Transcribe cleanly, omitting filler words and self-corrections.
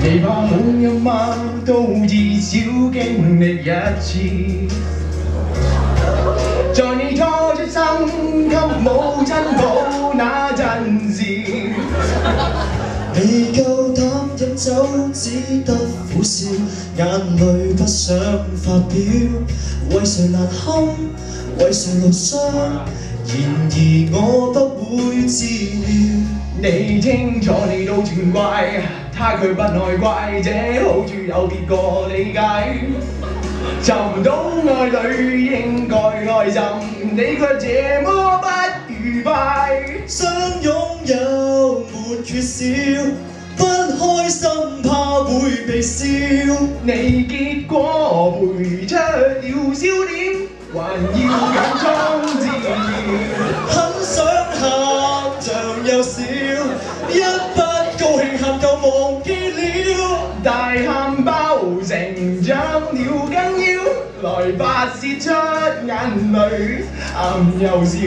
你怕每一晚都至少經歷一次，在你初出生給母親抱那陣時，未夠膽飲酒，只得苦笑，眼淚不想發表，為誰難堪，為誰勞傷，然而我不會治療。你清楚你都全怪，他卻不愛怪，這好處有別個理解。尋唔到愛侶應該開心，你卻這麼不愉快。想擁有沒缺少，不開心怕會被笑。你結果賠出了笑點，還要有裝治療。很想喊像又笑，一不高興喊就忘記了。大喊包成長了更要來發泄出眼淚，喊又笑。